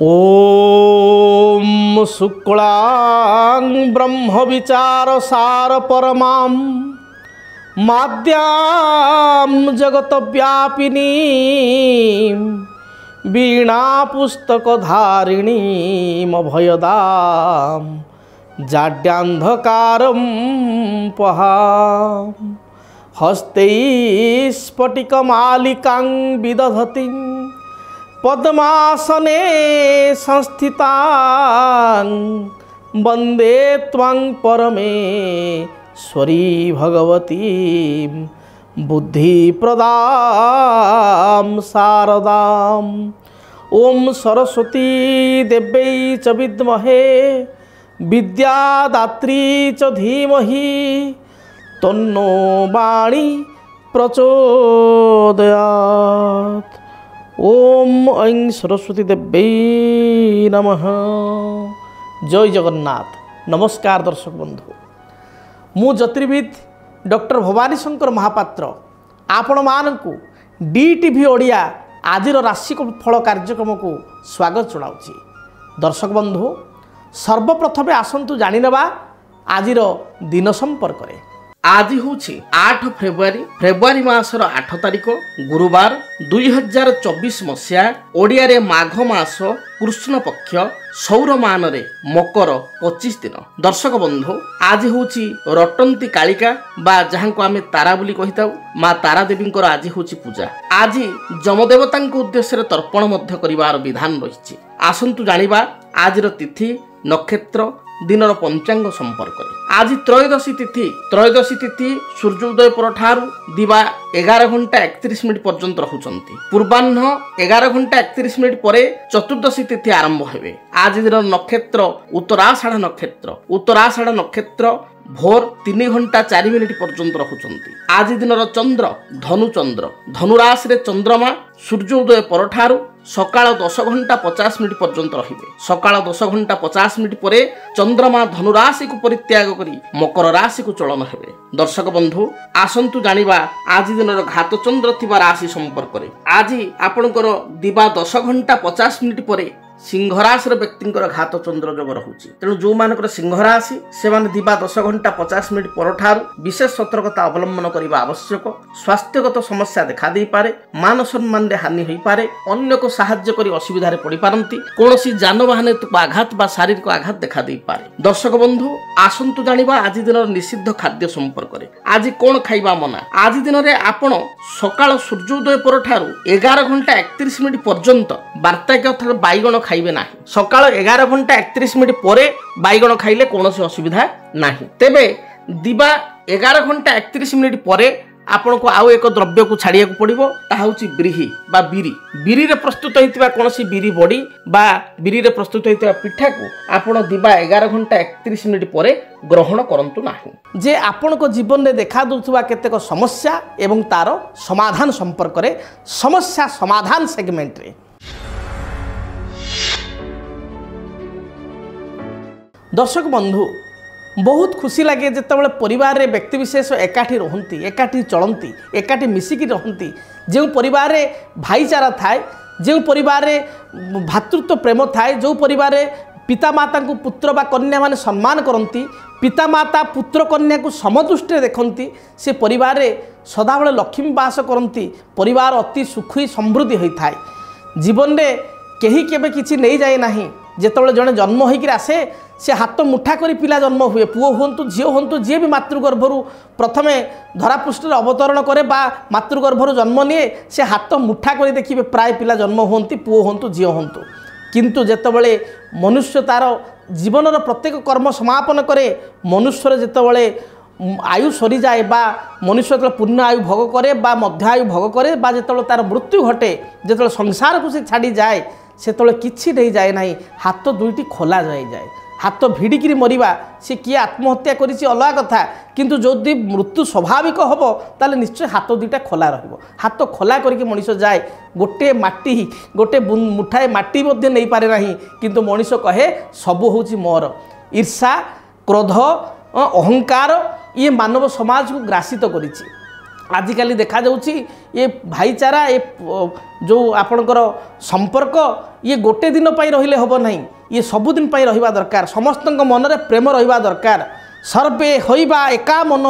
ओम शुक्लां ब्रह्म विचार सार परमां माद्यां जगत व्यापिनी वीणा पुस्तक धारिणी अभयदां जाड्यान्धकारं पहां हस्ते स्फटिकमालिकां विदधतीं पद्मासने संस्थितां वंदे त्वां परमेश्वरी भगवतीं बुद्धिप्रदां शारदां। ओम सरस्वती देव्यै च विद्महे विद्यादात्री च धीमहि तन्नो वाणी प्रचोदयात्। ओम ऐं सरस्वती देव्यै नमः। जय जगन्नाथ। नमस्कार दर्शक बंधु, मु ज्योतिर्विद डॉक्टर भवानी शंकर महापात्र आपण मानकु DTV ओडिया आजिर राशिफल कार्यक्रम को स्वागत जनाऊँगी। दर्शक बंधु, सर्वप्रथमे आसंतु जानिनेबा आजिर दिन संपर्क में। आज हूँ 8 फेब्रुआरी मासर 8 तारिख गुरुवार 2024 मसीहा ओडिया रे माघ मास कृष्ण पक्ष सौरमान रे मकर 25 दिन। दर्शक बंधु, आज हूँ रटंती कालिका बा जहाँ को आम तारा बोली कही माँ तारा देवी आज हूँ पूजा। आज जमदेवता उद्देश्य तर्पण मध्य करिवार विधान रही। आसंतु जानिबा आजिर तिथि नक्षत्र दिनर पंचांग संपर्क में। आज त्रयोदशी तिथि सूर्योदय पर ठारू दिवा 11:31 पर्यंत रहउचंती। पूर्वाह्न 11:31 पर चतुर्दशी तिथि आरंभ हेबे। आज दिन नक्षत्र उत्तराषाढ़ नक्षत्र भोर 3:04 पर्यंत रहउचंती। आज दिन चंद्र धनुराशि रे चंद्रमा सूर्योदय पर ठारू सकाळ 10:50 पर्यंत रहिबे। सकाळ 10:50 पर चंद्रमा धनुराशि को परित्याग करी मकर राशि को चलन हेबे। दर्शक बंधु, आसंतु जानिबा आज दिनर घात चंद्र थिबा राशि संपर्क में। आज आपणकर दिवा 10:50 पर सिंह राशि व्यक्तिंकर घात चंद्र जोग रहुछि। तेणु जो मानकर सिंह राशि से माने दिवा 10:50 पर ठारू विशेष सतर्कता अवलंबन करने आवश्यक। स्वास्थ्यगत समस्या देखा दे पारे, मान सम्मान रे हानि होई पारे, अन्य को सहाय्य करी असुविधा रे पड़ी पारंती, कोनोसी जानवाहन आघात बा शारीरिक आघात देखा दे पारे। दर्शक बंधु, आसंतु जानिबा आज दिन निषिद्ध खाद्य संपर्क में। आज कोन खाइबा मना। आज दिन रे आपण सकाळ सूर्योदय पर ठारू 11:31 पर्यंत वार्ताक अर्थात बैगण खाइबे नाही। सकाळ 11:31 पर बैगण खाइले कोनोसी असुविधा नाही। तेबे दिवा 11:31 पर आपन को आउ एक द्रव्य को छाड़िया को पड़िबो, ताहा होची ब्रीही बा बिरी रे प्रस्तुत होइतिबा कोनोसी बिरी बड़ी बा बिरी रे प्रस्तुत होइतिबा पिठा को आपन दिवा 11:31 पर ग्रहण करंतु नाही। जे आपन को जीवन में देखा दुथुबा केतेक समस्या एवं तार समाधान संपर्क रे समस्या समाधान सेगमेंट रे। दर्शक बंधु, बहुत खुशी लगे जितेबाला परिवार रे व्यक्ति विशेष एकाठी रहती, एकाठी चलती, एकाठी मिसिकी रहती। जो परिवार रे भाईचारा थाए, जो परिवार रे भातृत्व प्रेम थाए, जो परिवार रे पिता माता को पुत्र बा कन्या माने सम्मान करती, पिता माता पुत्र कन्या को समदृष्टि देखती, से परिवार रे सदाबले लक्ष्मी बास करती, परिवार अति सुखी समृद्धि होता है। जीवन में कहीं केबे किछि नहीं जाए नहीं। जेतेबेले जड़े जन्म होकर आसे से हाथ मुठा करी पिला जन्म हुए, पुओ हूँ झील हूँ, जी भी मातृगर्भर प्रथमे धरापृष्ठ अवतरण करे बा मातृगर्भर जन्म निए, से हाथ मुठा करी देखिए प्राय पिला जन्म होती, पुओ हूँ झील हूँ। किंतु जेतेबेले मनुष्य तार जीवनर प्रत्येक कर्म समापन करे, मनुष्यर जेतेबेले आयु सरी जाए बा मनुष्य जो पूर्ण आयु भोग करे बा मध्य आयु भोग करे बा जेतेबेले तार मृत्यु घटे, जेतेबेले संसार को से छाड़ी जाए, सेतेबेले किछि नहीं जाए नहीं, हाथ दुईटी खोला जाए। हाथ भिड़िकी मरवा सी किए आत्महत्या करिछि अलग कथा, किंतु जदि मृत्यु स्वाभाविक हम ताले निश्चय हाथ दुईटा खोला रहिबो। हाथ खोला करके मनीष जाए, गोटे माटी गोटे मुठाए माटी मध्य नहीं पारे नहीं, किंतु मनीष कहे सबु होछि मोर। ईर्षा क्रोध अहंकार ये मानव समाज को ग्रासित करिछि। आजिकल देखा जाउछि ये भाईचारा, ये जो आपणकर संपर्क ये गोटे दिन रहिले हम ना ये सबुदिन रहा दरकार समस्त मनरे प्रेम रहा दरकार सर्वे होइबा एका मन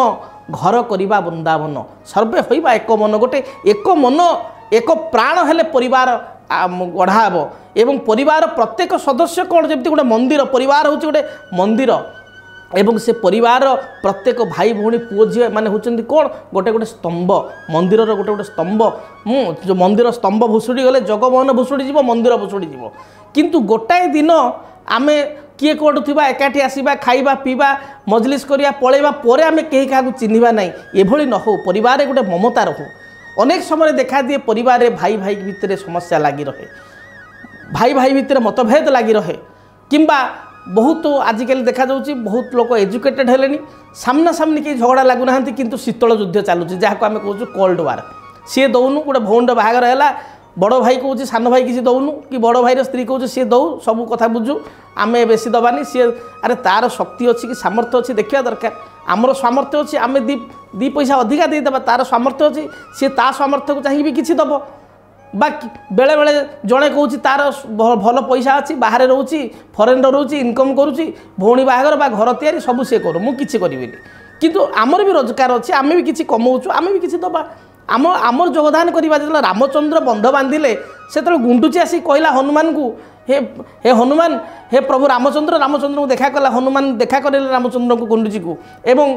घर करवा वृंदावन सर्वे होइबा एक मन गोटे एक मन एक प्राण हेले परिवार गढ़ाब एवं परिवार प्रत्येक सदस्य कौन जमी गोटे मंदिर परिवार हूँ गोटे मंदिर एवं से परिवार प्रत्येक भाई भौणी पुओ झी मैंने होती कौन गोटे गोटे स्तंभ मंदिर गोटे गोटे स्तंभ जो मंदिर स्तंभ भुशुड़ी गले जगमोहन भुशुड़ी जीव मंदिर भुशुड़ी जीव किंतु गोटाए दिन आमे किए कौटुवा एकाठी आसवा खाइबा पीवा मजलिस करिया पलैबा पर आमे कहीं क्या चिन्हवा ना एभली न हो परिवार गोटे ममता रहू अनेक समय देखा दिए परिवार भाई भाई भितर समस्या लगी रहे भाई भाई भितर मतभेद लगी रहे किंबा बहुत आजिकल देखा जाउची बहुत लोग एजुकेटेड हेलेनी सामना सामनी के झगड़ा लगुना किंतु शीतल युद्ध चलुची जहाँ आम कहूँ कोल्ड वार सी दौनु गोटे भौणीर बाहागर है बड़ भाई कहूँ सान भाई किसी दौनु कि बड़ भाईर स्त्री कहूँ सी दौ सब कथा बुझु आम बेसी दबानी सी अरे तार शक्ति अच्छी कि सामर्थ्य अच्छी देखा दरकार आमर सामर्थ्य अच्छी आम दी पैसा अधिका देदेबा तार सामर्थ्य अच्छी सी ता सामर्थ्य को चाहिए भी किसी दब बा बेले बेले जड़े कहूँ तार भल पैसा अच्छी बाहर रोची फरेन रोची इनकम करुच्ची भौणी बाहागर बा घर तैयारी सब सी करू मु किसी करी किंतु आमर भी रोजगार अच्छी आम भी किसी कमाऊँ आम भी किसी दबा आमर योगदान करवा जो रामचंद्र बंध बांधिले से गुंडुची आसी कहला हनुमान को हे हनुमान हे प्रभु रामचंद्र को देखा कला हनुमान देखा करे रामचंद्र को गुंडुची को एवं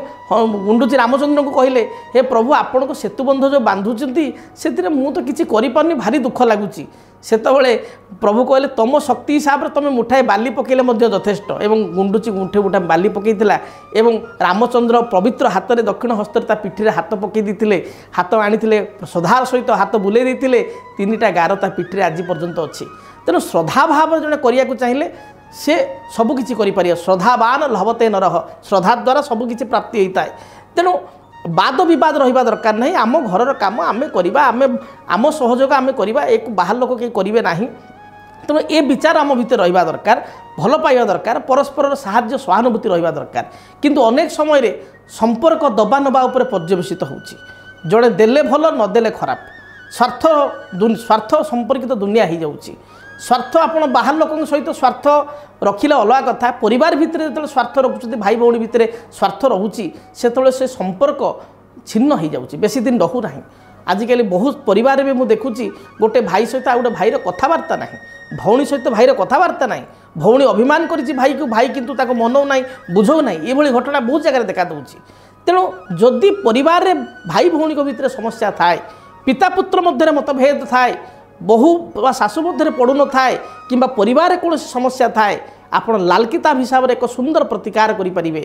गुंडुची रामचंद्र को कहले हे प्रभु आपण को सेतुबंध जो बांधुचंती से मु तो किसी करिपारनी भारी दुख लगुच सेतबले प्रभु कहले तुम शक्ति हिसाब से तुम मुठाए बाली पकेले यथेष्ट एवं गुंडुची मुठे मुठा बाली पकईला एवं रामचंद्र पवित्र हाथ में दक्षिण हस्तर पिठी हाथ पकई देते हाथ आनी श्रद्धार सहित हाथ बुले देते 3टा गार ता पिठी आज पर्यंत अच्छी तेणु श्रद्धा भाव जड़े करने को चाहिए से सबकि कर श्रद्धावान लभते नरह श्रद्धा द्वारा सबकि प्राप्ति होता है तेणु वाद विवाद रहा दरकार नहीं आम घर काम आम करवा आम सहयोग आम करवा एक बाहर लोक कहीं करेंगे ना तेणु ये विचार आम भितर रहा दरकार भल पाइबा दरकार परस्पर साहाय्य सहानुभूति रहा दरकार किंतु अनेक समय संपर्क दबा नबा उपर पर्यवेसित होउछि जड़े देले भल नदेले खराब स्वार्थ संपर्कित दुनिया हो जाउछि स्वार्थ आपण बाहर लोक सहित स्वार्थ रखिले अलग कथा परिवार भितर जो स्वार्थ रखुच्च भाई भौणी भितर स्वार्थ रोचे से संपर्क छिन्न हो जाउछि बेसी दिन रहू ना आजिकल बहुत परिवार भी मुझे देखुची गोटे भाई सहित आ गोटे भाईर कथबार्ता ना भौणी सहित भाईर कथबार्ता ना भौणी अभिमान करिछि भाई को भाई किंतु ताको मनो ना बुझौ ना ये घटना बहुत जगह देखा दूसरी तेणु जदि परिवार रे भाई भौणी भितर समस्या थाए पिता पुत्र मध्य मतभेद थाए बहु शाशु मध्य पड़ू न थाए कि परिवार कौन समस्या थाए आपण लाल किताब हिसाब से एक सुंदर प्रतिकार करें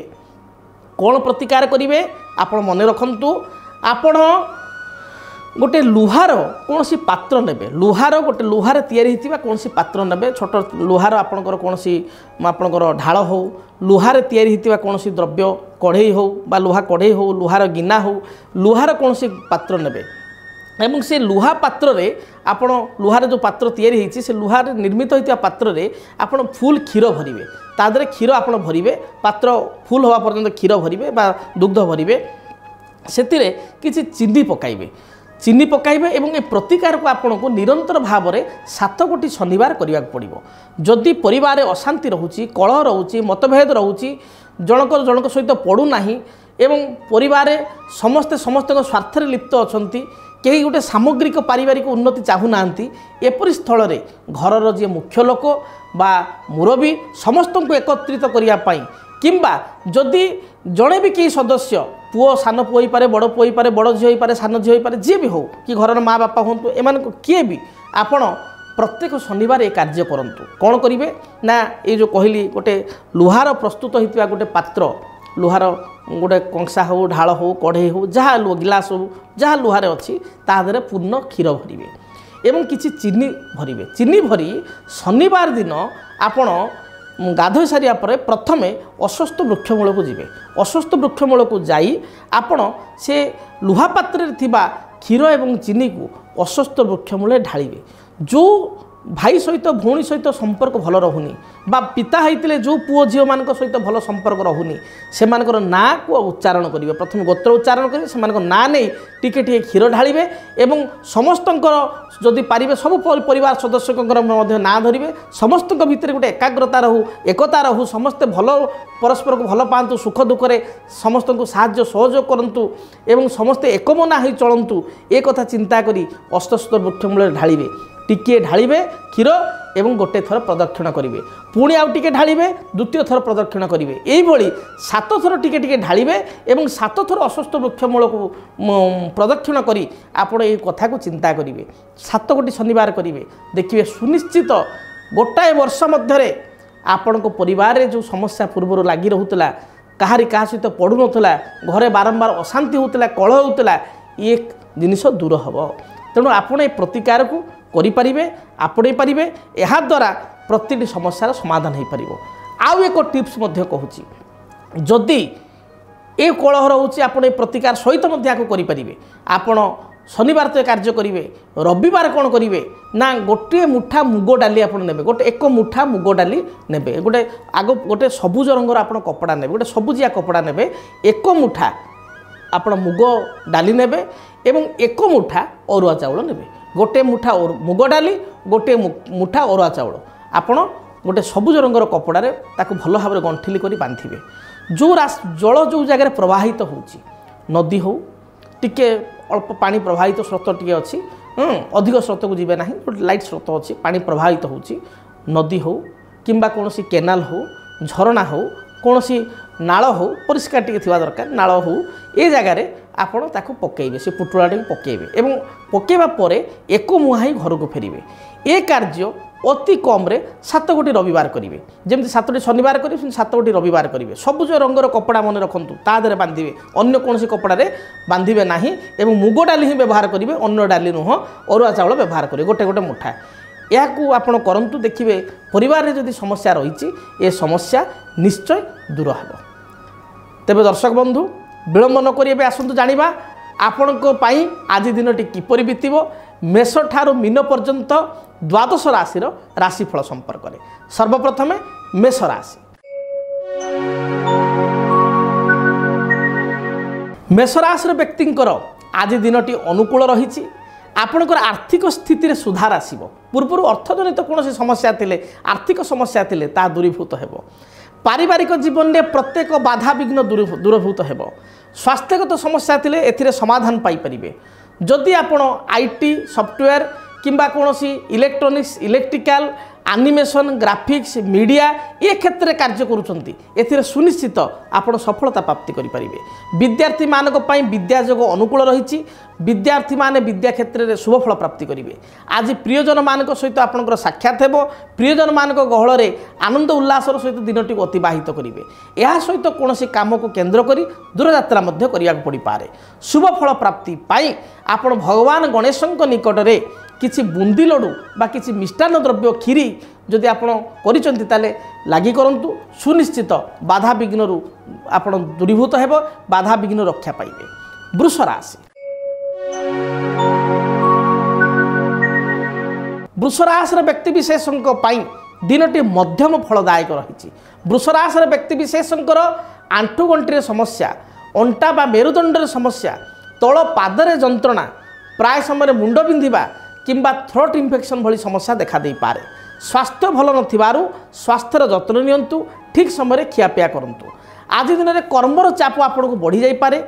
कौन प्रतिकार करेंगे आपण मन रखु आपण गोटे लुहार कौन सी पात्र ने लुहार गोटे लुहार तैयारी कौन सी पात्र ने छोट लुहार आपणकर कौन सी आपणकर ढाल हो लुहार तैयारी कौन सी द्रव्य कढ़ई हो बा लुहा कढ़ई हो लुहार गिना हो लुहार कौन सी पात्र ने एवं से लुहा पात्र रे आपण लुहार जो पात्र तैयारी होती से लुहार निर्मित होता पात्र रे आपण फुल क्षीर भरिवे तादरे क्षीर आपण भरिवे पात्र फुल हवा पर्यंत क्षीर भरिवे बा दुग्ध भरिवे सेतिरे किछि चीनी पकाइबे एवं ए प्रतिकार को आपण को निरंतर भाव में 7 गोटी शनिवार करने पड़ो जदि परिवार अशांति रोचे कलह रोचे मतभेद रोचे जनक सहित पड़ूना एवं परिवार समस्ते समस्त स्वार्थ लिप्त अच्छा कहीं गोटे सामग्रिक पारिवारिक उन्नति चाहूना एपरी स्थल रे घरर जी मुख्य लोक बा मुरबी समस्त को एकत्रित करने किंबा जदि जड़े भी कई सदस्य पुओ सान पुओ पारे बड़ पुओ पारे बड़ झी पारे सान झी पारे जी भी हो कि घर माँ बापा हूँ एम किए भी आपण प्रत्येक शनिवार ये कार्य करंतु कौन करेंगे ना ये जो कहली गोटे लुहार प्रस्तुत होता गोटे पात्र लुहार गोटे कंसा हो ढाल हो कढ़ई हो जहाँ गिलास हो जहाँ लुहार अच्छी तादे पूर्ण क्षीर भरिवे एवं किसी चीनी भरिवे चीनी भरी शनिवार दिन आपण गाधोई सारिया पर प्रथमे अस्वस्थ वृक्षमूल को जीवे अस्वस्थ वृक्षमूल को जाई आपण से लुहा पात्र थिबा क्षीर एवं चीनी को अस्वस्थ वृक्षमूल ढालिवे जो भाई सहित भौणी सहित संपर्क भल रहुनी बा पिता होते जो पुओ झील मान सहित भल संपर्क रहुनी से ना को उच्चारण करेंगे प्रथम गोत्र उच्चारण करेंगे से ना नहीं टिके टिके क्षीर ढालिबे एवं समस्त जदि पारे सब परिवार सदस्य ना धरिबे समस्त भितर गोटे एकाग्रता रहू एकता रहू समस्ते भल परस्पर को भल पातु सुख दुखे समस्त को साहाय्य सहयोग करंतु एवं समस्ते एकमना हो चलतु ए कथा चिंता करी अष्टसुत वृक्ष मूल ढालिबे टिके ढालिबे क्षीर एवं गोटे थर प्रदक्षिण करेंगे पुणी आउ टिके ढालिबे द्वितीय थर प्रदक्षिण करेंगे यही 7 थर टिके टिके ढालिबे एवं 7 थर अश्वस्थ वृक्ष मूल को प्रदक्षिण करी आपण ये कथा को चिंता करेंगे 7 गोटी शनिवार करेंगे देखिए सुनिश्चित गोटाए वर्ष मध्य आपण को परिवार जो समस्या पूर्व लगी रोला कहारी क्या सहित पड़ू नाला घरे बारंबार अशांति होता कलह होता ये जिनिस दूर हम तेणु आपण प्रतिकार को करें आपणे पारे यहाँ द्वारा प्रति समस्यार समाधान हो पार। आउ एक टिप्स कहूँ जदि ये कलह रोचे आप प्रतिकार सहित करें आपण शनिवार तो कार्य करेंगे रविवार कौन करेंगे ना गोटे मुठा मुग डाली आप ने गोटे एक मुठा मुग डाली ने गोटे आग गोटे सबुज रंगर आप कपड़ा ने गोटे सबुजिया कपड़ा ने एक मुठा आप मुग डाली ने एक मुठा अरुआ चाउल ने गोटे मुठा मुग डाली गोटे मुठा अरुआ चाउल आपण गोटे सबुज रंगर कपड़ा ताकू भल भाव गंठिली कर बांधे जो जल जो जगह प्रवाहित हो नदी हो टिके अल्प पानी प्रवाहित स्रोत टी अच्छी अधिक स्रोत को जीवे ना लाइट स्रोत अच्छी पानी प्रवाहित हो नदी हो किंबा कौन केनाल हो झरणा हो कौन नाल हो परिष्कार टी थी दरकार नाल हो ये जगार आपण ताकू पकेबे से पुटुला पकेबे एवं पकेबा परे एक मुहा ही घर को फेरिबे ए कार्य अति कम रे 7 गोटी रविवार करेंगे जमी 7टी शनिवार करेंगे 7 गोटी रविवार करेंगे सबुज रंगर कपड़ा मन रखु तादे बांधे अन्य कौन कपड़े बांधे ना एवं मुग डाली ही व्यवहार करेंगे अन्न डाली नुह अरुआ चाउल व्यवहार करेंगे गोटे गोटे मुठा या करूँ देखिए परिवार में जदि समस्या रही ए समस्या निश्चय दूर हे। तेरे दर्शक बंधु विलंब न करेंगे आसतु जाना आपण आज दिनटी किपरि बीतब मेष ठारू मीन पर्यंत द्वादश राशि राशिफल संपर्क में सर्वप्रथमे मेष राशि। मेष राशि व्यक्तिंकर आज दिनटी अनुकूल रही आपणकर आर्थिक स्थिति सुधार आसब पूर्व अर्थजनित कौन समस्या थिले आर्थिक समस्या थिले ता दूरीभूत हेब पारिवारिक जीवन में प्रत्येक बाधा विघ्न दूरभूत हेब स्वास्थ्यगत समस्या थिले एथिरे समाधान पाई परिबे जदि आपण आईटी सॉफ्टवेयर किंबा कौन electronics electrical animation graphics media ये क्षेत्र में कार्य करुँच सुनिश्चित आप सफलता प्राप्ति करें विद्यार्थी मानक विद्याजोग अनुकूल रही विद्यार्थी माने विद्या क्षेत्र में शुभफल प्राप्ति करेंगे आज प्रियजन मानक सहित आपंकर साक्षात हो प्रियजन मानक गहल आनंद उल्लासर सहित दिनटी को अतिबाहित करेंगे यह सहित कौन काम को केन्द्र कर दूरयात्रा करने पड़ पारे शुभफल प्राप्ति पाई आपण भगवान गणेश निकट में किसी बुंदी लड्डू बा किसी मिष्टान्न द्रव्य खीरी जदि आपण करिसंती ताले लागि करंतु सुनिश्चित बाधा विघ्न आपण दूरीभूत हेब बाधा विघ्न रक्षा पाइबे। वृष राशि। वृष राशि व्यक्ति विशेषक दिनटी मध्यम फलदायक रही वृष राशि व्यक्ति विशेषकर आंठु गंठी समस्या अंटा बा मेरुदंड समस्या तल पादरे जंत्रणा प्राय समय मुंड बिंधिबा किंबा थ्रोट इन्फेक्शन भली समस्या देखा दे पारे स्वास्थ्य भल नथिबारु स्वास्थ्यर जत्न नियंतु ठीक समय खियापिया करंतु आज दिन में कर्मर चाप आपन को बढ़ी जाई पारे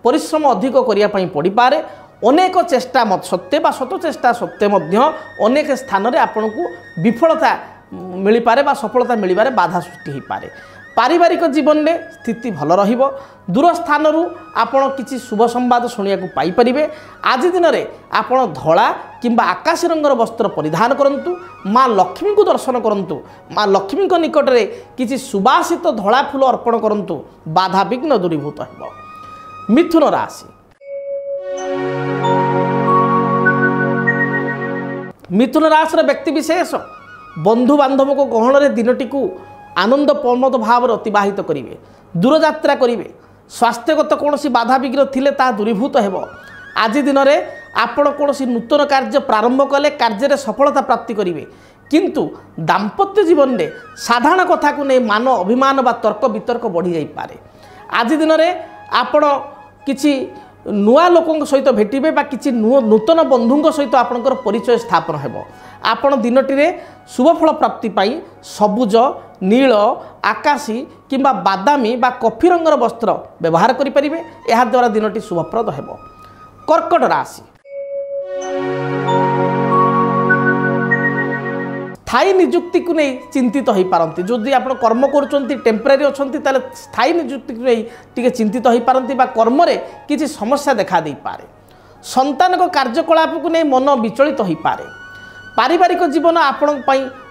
परिश्रम अधिक करिया पई पड़ी पारे अनेक चेष्टा मत सत्ते बा शत चेष्टा सत्ते मध्य अनेक स्थान रे आपन को विफलता मिली पारे बा सफलता मिलिबारे बाधा सृष्टि हो पारे पारिवारिक जीवन में स्थिति भल रहिबो दूर स्थान आपण किसी शुभ संवाद शुणा पाई परिबे आज दिन में आपण धला किंबा आकाश रंगर वस्त्र परिधान करंतु माँ लक्ष्मी को दर्शन करंतु माँ लक्ष्मी को निकट में किसी सुबासित धला फूल अर्पण करंतु बाधा विघ्न दूरीभूत हेब। मिथुन राशि। मिथुन राशि व्यक्ति विशेष बंधु बांधव को गहन में दिनटी को आनंद प्रमोद भाव अतिबाहित करेंगे दूरयात्रा करेंगे स्वास्थ्यगत कौन बाधा विघ्न थिले ता दूरीभूत हेब आज दिन में आपण कौन नूतन कार्य प्रारंभ कले कार्य सफलता प्राप्ति करेंगे किंतु दाम्पत्य जीवन में साधारण कथा को नहीं मान अभिमान बा तर्क वितर्क बढ़ी जाई पारे। आज दिन में आपण किसी नुआ लोकों सहित भेटिबे बा किसी नूतन बंधुओं सहित आपणकर परिचय स्थापन हेबो। आपण दिनटी शुभफल प्राप्ति पाई सबुज नील आकाशी किंबा बादामी बा कॉफी रंगर वस्त्र व्यवहार करें। यह द्वारा दिनटी शुभप्रद हेबो। कर्कट राशि स्थायी निजुक्ति को नहीं चिंतित हो पारती। जदि आप कर्म कर टेम्परारी अच्छा स्थायी निजुक्ति को नहीं टी चिंतित हो पारती कर्म रे किसी समस्या देखा दे पारे। संतान को कार्यकलाप को नहीं मन विचलित हो पारे। पारिवारिक जीवन आपण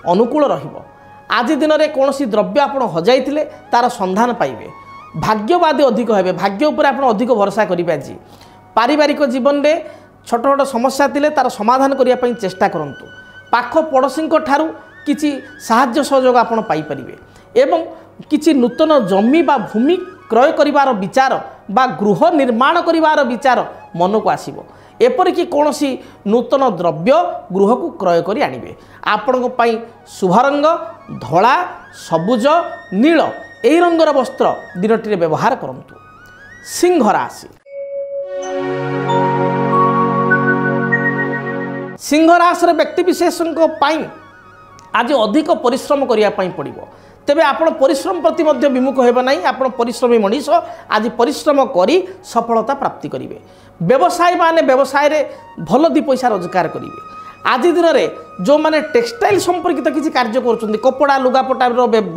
अनुकूल रहिबो। आज दिन में कौन द्रव्य आप हजाई तार संधान पाइबे। भाग्यवादी अधिक हेबे। भाग्य उपर आप अधिक भरोसा करेंगे। आज पारिवारिक जीवन में छोट छोट समस्या थिले तार समाधान करने चेष्टा करंतु। पाख पड़ोशी ठारू किछि साहाय्य सहयोग आप पाइपर एवं किछि नूतन जमी बा भूमि क्रय करिवार विचार बा गृह निर्माण करिवार विचार मन को आसीबो। एपरिकी कौन नूतन द्रव्य गृह को क्रय करी आनिबे। आपण शुभ रंग धला सबुज नील एही रंगर वस्त्र दिनटी व्यवहार करंतु। सिंह राशि सिंह राशि व्यक्ति विशेषों आज अधिक परिश्रम करने पड़ो। तेबे आपण परिश्रम प्रति मध्य विमुख हेबा नहीं। आपण परिश्रमी मनीष आज परिश्रम करी सफलता प्राप्ति करेंगे। व्यवसायी माने व्यवसाय रे भल दी पैसा रोजगार करेंगे। आज दिन में जो माने टेक्सटाइल संपर्कित किसी कार्य कर कपड़ा लुगापटा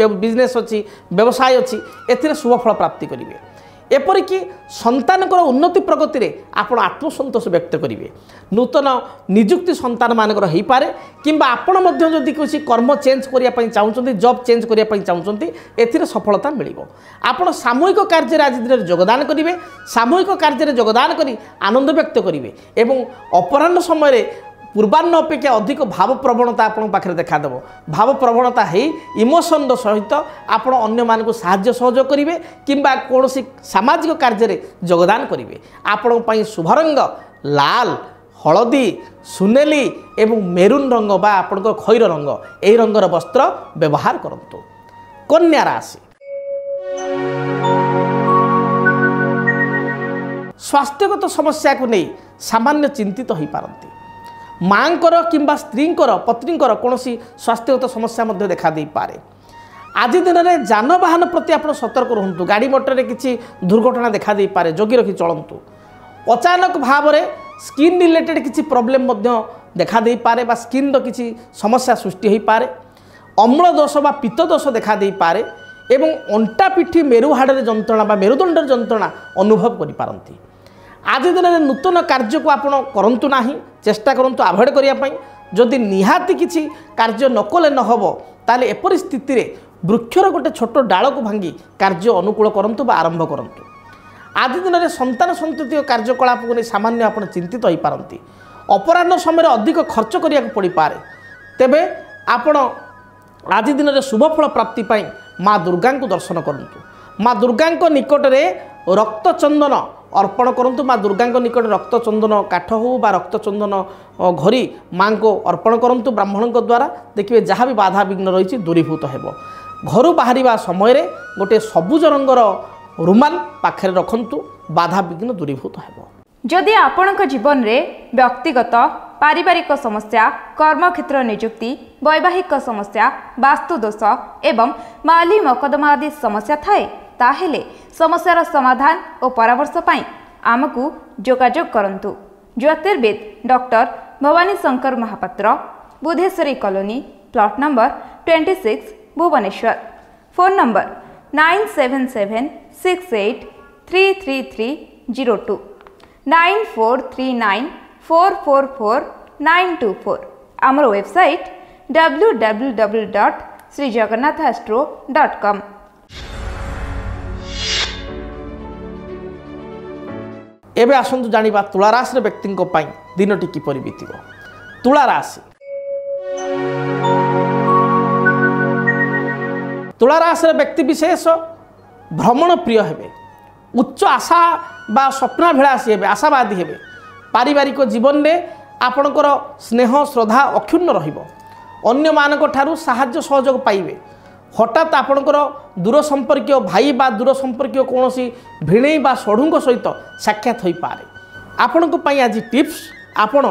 बिजनेस अच्छी व्यवसाय अच्छी एथिरे शुभफल प्राप्ति करेंगे। एपरिकी संतान उन्नति प्रगति रे आपण आत्मसंतोष व्यक्त करेंगे। नूतन निजुक्ति संतान मानकर हो पारे किंबा आपण मध्य जदि किसी कर्म चेंज करने चाहते जॉब चेंज करने चाहते एथिरे सफलता मिलिबो। आपण सामूहिक कार्य आज दिन में योगदान करेंगे। सामूहिक कार्य में योगदान करी आनंद व्यक्त करेंगे एवं अपराह्न समय पूर्वाह्न अपेक्षा अधिक भाव प्रवणता आपण पाखे देखादेव। भाव प्रवणता है इमोशन सहित आपण अन्य मानक साहाय्य सहयोग करेंगे किंबा कौन सामाजिक कार्य में योगदान करेंगे। आपण शुभ रंग लाल हलदी सुनेली एवं मेरून रंग बा आपण खैर रंग यही रंगर वस्त्र व्यवहार करंतु। कन्या राशि स्वास्थ्यगत समस्या को नहीं सामान्य चिंतित हो पारती। माँकर किंबा स्त्रींकर पत्नींकर कौन स्वास्थ्यगत समस्या मध्य देखा दे पारे। आज दिन में जानवाहन प्रति आप सतर्क रुहतु। गाड़ी मोटर में किसी दुर्घटना देखा दे पारे। जगी रखी चलतु। अचानक भाव में स्किन रिलेटेड किसी प्रॉब्लम देखा दे पारे बा स्किन किसी समस्या सृष्टि हो पारे। अम्ल दोष बा पित्त दोष देखा दे पारे एवं अंटा पिठी मेरु हाड़ जंत्रणा बा मेरुदंड जंत्रणा अनुभव करि पारंती। आज दिन में नूतन कार्य को आपण करंतु नाही। चेष्टा करंतु अवॉइड करने। जदि निहाती किसी कार्य नकले न हो ताले एपरि स्थिति रे वृक्षर गोटे छोट डाल को भांगी कार्य अनुकूल करंतु बा आरंभ करंतु। आज दिन में संतान संतति कार्यकलाप को नहीं सामान्य आपण चिंतित हो पारंती। अपराह्न समय अधिक खर्च करिया पड़ी पारे। तेबे आपण आज दिन में शुभफल प्राप्ति पाई माँ दुर्गा को दर्शन करंतु। माँ दुर्गा निकट में रक्त चंदन अर्पण करंतु। माँ दुर्गा निकट रक्त चंदन काठ हो बा रक्त चंदन घरी माँ को अर्पण करंतु। ब्राह्मण द्वारा देखिए जहाँ भी बाधा विघ्न रही दूरीभूत हेबो। घर बाहर समय गोटे सबुज रंगर रुमाल पाखे रखंतु। बाधा विघ्न दूरीभूत हेबो। जदि आपणक जीवन में व्यक्तिगत पारिवारिक समस्या कर्मक्षेत्र नियुक्ति वैवाहिक समस्या वास्तु दोष एवं माली मकदमा आदि समस्या थाए ताहेले समस्यार समाधान और परामर्श पाई आमको जोगाजोग करंतु। ज्योतिर्विद doctor Bhabani Shankar Mohapatra Budheswari colony plot number 26 Bhubaneswar. Phone number 9776833302 9439444924। आमर वेबसाइट www.srijagannathastro.com। एबे आसंतु जानिबा तुला राशि व्यक्ति दिनटी किपरि बीतिब। तुला राशि तुला राशि व्यक्ति विशेष भ्रमण प्रिय हेबे। उच्च आशा बा स्वप्नाभिलाषी हेबे। आशावादी हेबे। पारिवारिक जीवन में आपणकर स्नेह श्रद्धा अक्षुण्ण रहिबो अन्य मानक ठारू साहाय्य सहयोग पाइबे हठात आपणकर दूर संपर्कीय भाई बा दूर संपर्कीय कौन भिणई बा षढ़ुंक सहित साक्षात हो पारे आपण आज टिप्स आपण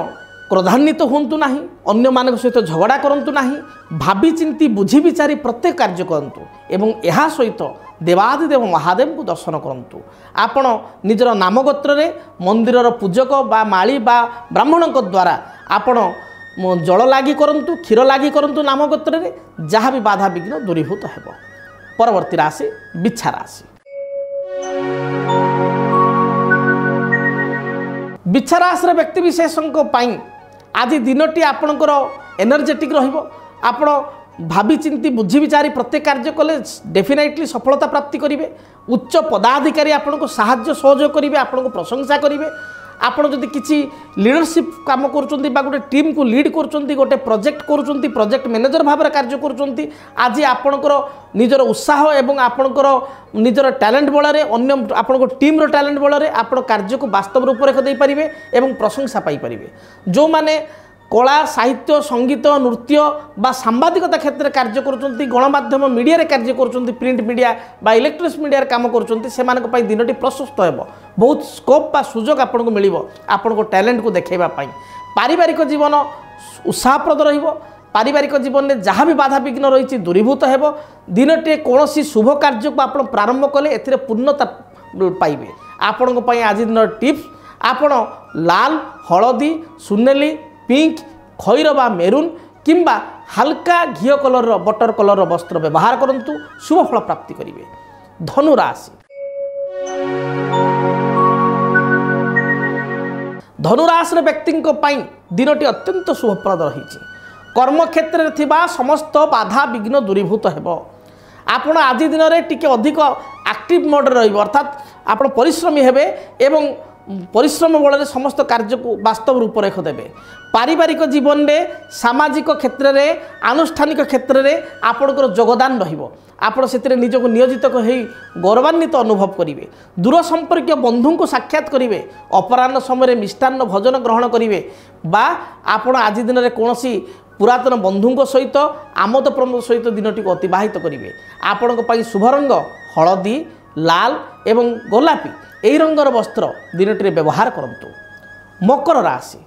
क्रोधान्वित होंतु नाही अन्य मानक सहित झगड़ा करंतु नाही भावी चिंती बुझी विचारी प्रत्येक कार्य करंतु एवं यहा सहित देवादिदेव महादेव को दर्शन करंतु आपण निजर नामगोत्र रे मंदिरर पूजक बा माली बा ब्राह्मण द्वारा आपण जल लगी करंतु क्षीर लगी करंतु नामगोत्र रे जहाँ भी बाधा विघ्न दूरीभूत हेब। परवर्ती राशि बिच्छा राशि। बिच्छा राशि व्यक्ति विशेषक आज दिनटी आपणकर एनर्जेटिक रहिबो आपण भावी चिंती बुझी विचारी प्रत्येक कार्य कले डेफिनेटली सफलता प्राप्ति करेंगे उच्च पदाधिकारी आपन को साहाय्य सहयोग करेंगे आपन को प्रशंसा करेंगे आपड़ जदि किसी लीडरशिप काम कर गोटे टीम को लीड कर गोटे प्रोजेक्ट कर प्रोजेक्ट मैनेजर भाव में कार्य कर आज आपणकर निजर उत्साह एवं आपणकर निजर टैलेंट बल अन्य आपण टीम टैलेंट बल आप कार्य को वास्तव रूपरेख दे पारे एवं प्रशंसा पाइपर जो मैंने कला साहित्य संगीत नृत्य बा सांबादिकता क्षेत्र में कार्य कर गणमाध्यम मीडिया रे कार्य कर प्रिंट मीडिया बा इलेक्ट्रोनिक्स मीडिया काम कर दिनटी प्रशस्त हो बहुत स्कोप बा सुजोग आपको मिल आपण टैलेंट को देखा पारिवारिक जीवन उत्साहप्रद पारिवारिक जीवन में जहाँ भी बाधा विघ्न रही दूरीभूत हो दिनटे कौन शुभ कार्य को आप प्रारंभ कले ए पूर्णता पाइबे आपण आज दिन टिप्स आपण लाल हलदी सुनेली पिंक खैर बा मेरून किंबा हल्का घीय कलर बटर कलर वस्त्र व्यवहार करंतु शुभ फल प्राप्ति करेंगे। धनु राशि। धनु राशि व्यक्ति दिनटी अत्यंत शुभप्रद रही कर्म क्षेत्र में समस्त बाधा विघ्न दूरीभूत हो आपण आज दिन में टिके अधिक एक्टिव मोड रर्थात आप परिश्रमी हेबे एवं परिश्रम बल समस्त कार्य को वास्तव रूपरेख देवे पारिवारिक जीवन में सामाजिक क्षेत्र में आनुष्ठानिक क्षेत्र में आपणकर योगदान रपण से निजक नियोजित हो गौरवान्वित अनुभव करेंगे दूर संपर्क बंधु को साक्षात करेंगे अपराह्न समय मिष्टान्न भोजन ग्रहण करेंगे बा आपण आज दिन में कौन पुरातन बंधु सहित आमोद प्रमोद सहित दिनटी को अतिबाहित करेंगे आपण शुभ रंग हलदी लाल एवं गोलापी यही रंगर वस्त्र दिनटी व्यवहार करंतु। मकर राशि।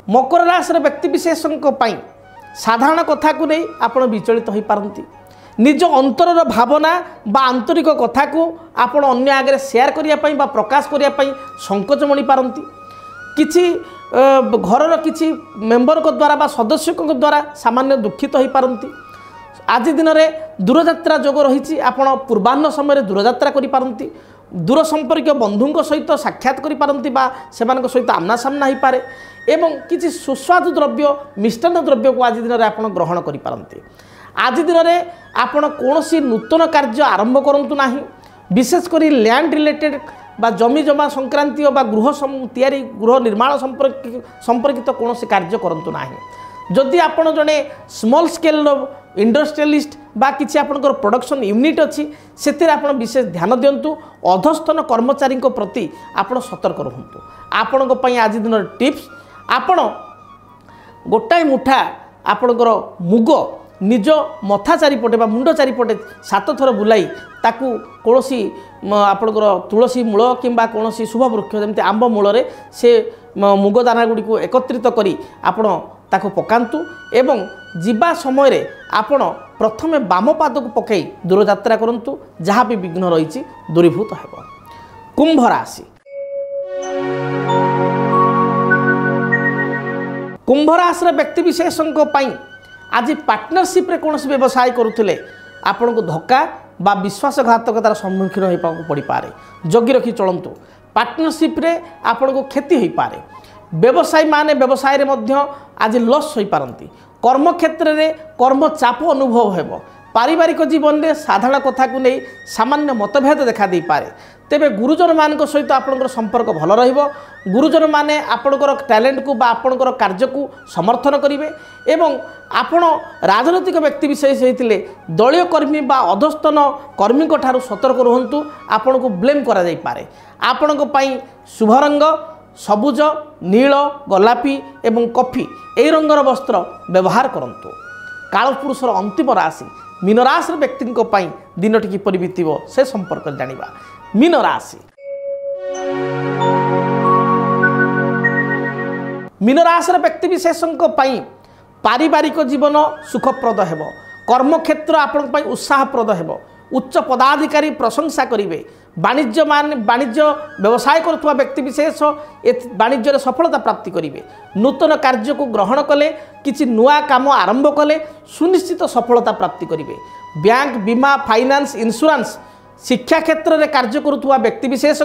मकर राशि व्यक्ति विशेषों साधारण कथा को नहीं आप विचलित हो पारती निज अंतरर भावना बा आंतरिक कथा को आप अन्य आगे शेयर करने बा प्रकाश करने संकोच मणि पारती किसी घरर किसी मेंबर को द्वारा बा सदस्य को द्वारा सामान्य दुखित हो पारती आज दिन में दूरयात्रा जोग रही आपण पूर्वाह्न समय दूरयात्रा करि दूर संपर्क बंधु सहित साक्षात करि सहित आमना सामना हो पारे एवं किसी सुस्वादु द्रव्य मिष्टान्न द्रव्य को आज दिन में आप ग्रहण करें आज दिन में आपण कौन नूतन कार्य आरंभ करूँ ना विशेषकर लैंड रिलेटेड बा जमी जमा संक्रांति बा गृह निर्माण संपर्कित कौन कार्य करूँ ना जदि आपण जड़े स्मॉल स्केल इंडस्ट्रियलिस्ट बा किसी आपनकर प्रोडक्शन यूनिट अच्छी से आप विशेष ध्यान दिंतु अधस्थन कर्मचारी प्रति आपण सतर्क रुहतु आपण आज दिन टिप्स आपण गोटाए मुठा आपणकर मुग निज मथा चारिपटे बा मुंड चारिपटे 7 थर बुलाई ताकू कौन आपणकर तुलसी मूल किंबा कौन शुभ वृक्ष जमी आंब मूल से मुग दाना गुड़ी को एकत्रित करी आपण ताको पकांतु एवं जीवा समय रे आपण प्रथमे बाम पाद को पकई दूरयात्रा करंतु जहाँ भी विघ्न रही दूरीभूत हेब। कुंभ राशि। कुंभ राशि व्यक्ति विशेषों आज पार्टनरशिप रे कौन व्यवसाय करुले आपण को धक्का बा विश्वासघातकतार सम्मुखीन होगा पड़ पारे जगी रखी चलतु पार्टनरशिप रे आपण को क्षति हो पारे व्यवसायी माने व्यवसाय रे मध्य आज लॉस हो पारती कर्म क्षेत्र में कर्म चाप अनुभव हेब पारिवारिक जीवन में साधारण कथा को नहीं सामान्य मतभेद देखा दे पारे तेबे गुरुजन मान सहित आपणकर संपर्क भल रहिबो। गुरुजन माने आपणकर टैलेंट को बा आपणकर कार्य को समर्थन करिवे एवं आपण राजनैतिक व्यक्ति विशेष होइतिले दलीय कर्मी बा अधस्तन कर्मी को ठारू सतर्क रहंतु। आपण को ब्लेम करा जाई पारे। आपण को पई शुभ रंग सबुज नील गोलापी एवं कॉफी एई रंगर वस्त्र व्यवहार करंतु। कालपुरुषर अंतिम राशि मीन राशि व्यक्ति दिनटी किपरि बीतिबो से संपर्क जानिबा। मीन राशि मीन राशि व्यक्ति विशेषों पारिवारिक जीवन सुखप्रद हेबो। कर्मक्षेत्र आपण पई उत्साहप्रद हेबो। उच्च पदाधिकारी प्रशंसा करिवे। वाणिज्य व्यवसाय करुवा व्यक्ति विशेष वाणिज्य सफलता प्राप्ति करिवे। नूतन कार्य को ग्रहण कले किछि नुआ काम आरंभ कले सुनिश्चित सफलता प्राप्ति करिवे। बैंक बीमा फाइनान्स इंश्योरेंस शिक्षा क्षेत्र में कार्य करुवा व्यक्ति विशेष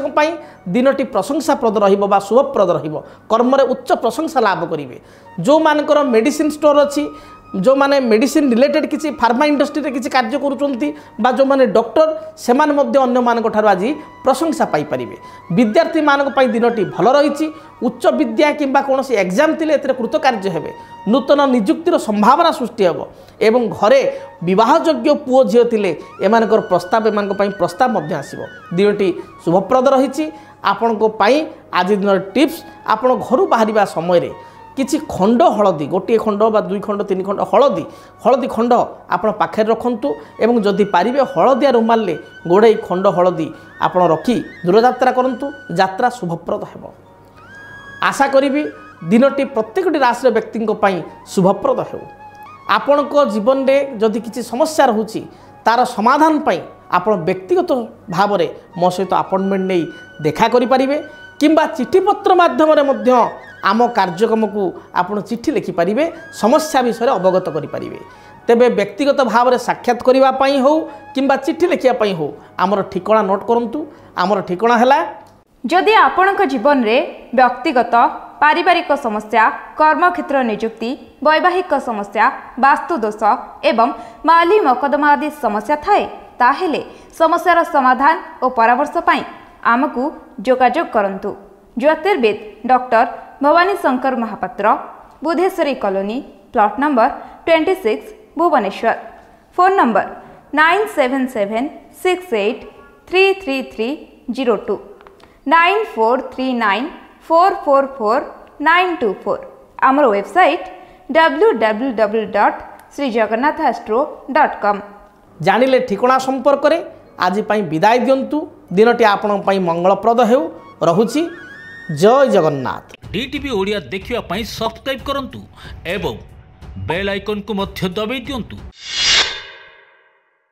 दिनटी प्रशंसाप्रद रहिबो बा शुभप्रद रहिबो। कर्म रे उच्च प्रशंसा लाभ करिवे। जो मानकर मेडिसिन स्टोर अच्छी जो माने मेडिसिन रिलेटेड किसी फार्मा इंडस्ट्री रे किसी कार्य करुचंती बा जो माने डॉक्टर से माने मध्य अन्य मानक ठारू आज प्रशंसा पाई परिवे। विद्यार्थी मानक पई दिनटी भल रहिछि। उच्च विद्या किंबा कोनोसी एग्जाम थिले एतरे कृतकार्य हेबे। नूतन नियुक्तिर संभावना सृष्टि हेबो एवं घरे विवाह योग्य पुओ झियो थिले एमानकर प्रस्ताव एमानक पई प्रस्ताव मध्य आसीबो। दिनटी शुभप्रद रहिछि। आपनको पई आज दिन टिप्स आपण घरु बाहरिबा समय रे किछि खंड हलदी गोटे खंड बा दुई खंड तीन खंड हलदी खंड आपण पाखे रखंतु एवं जदि पारिबे हलदिया रुमाल ले गोड़े खंड हलदी आपण रखी दूरयात्रा करंतु। यात्रा शुभप्रद हेबो। आशा करिबी दिनटी प्रत्येकटी राशि व्यक्ति शुभप्रद हेउ। आपण जीवन में जदि किसी समस्या रहुछि तार समाधान पाई आपण व्यक्तिगत भाव में मो सहित अपॉइंटमेंट नहीं देखा करि परिबे किंबा चिठी पत्र माध्यम रे आम कार्यक्रम को आपण चिठी लिखि पारिबे। समस्या विषय अवगत करि पारिबे। तेबे व्यक्तिगत भाव में साक्षात करिबा पई हो किंबा चिठी लिखिया पई हो आमर ठिकाना नोट करंतु। आमर ठिकाना हैला जदि आपणक जीवन रे व्यक्तिगत पारिवारिक समस्या कर्मक्षेत्र नियुक्ति वैवाहिक समस्या वास्तुदोष एवं माली मकदमा आदि समस्या थाए ताहेले समस्यार समाधान और परामर्श पाई आमकु जोगाजोग करंतु। ज्योतिर्विद doctor Bhabani Shankar Mohapatra Budheswari colony plot number 26 Bhubaneswar. Phone number 9776833302 9439444924। आमर वेबसाइट www.srijagannathastro.com। जानिले ठिकाना संपर्क रे आज पई विदाय दियंतु। दिनटी आपण पई मंगलप्रद हेउ। रहुछि जय जगन्नाथ। डीटीवी ओडिया देखिवा पई सब्सक्राइब करंतु एवं बेल आइकन को मध्य दबाई दियंतु।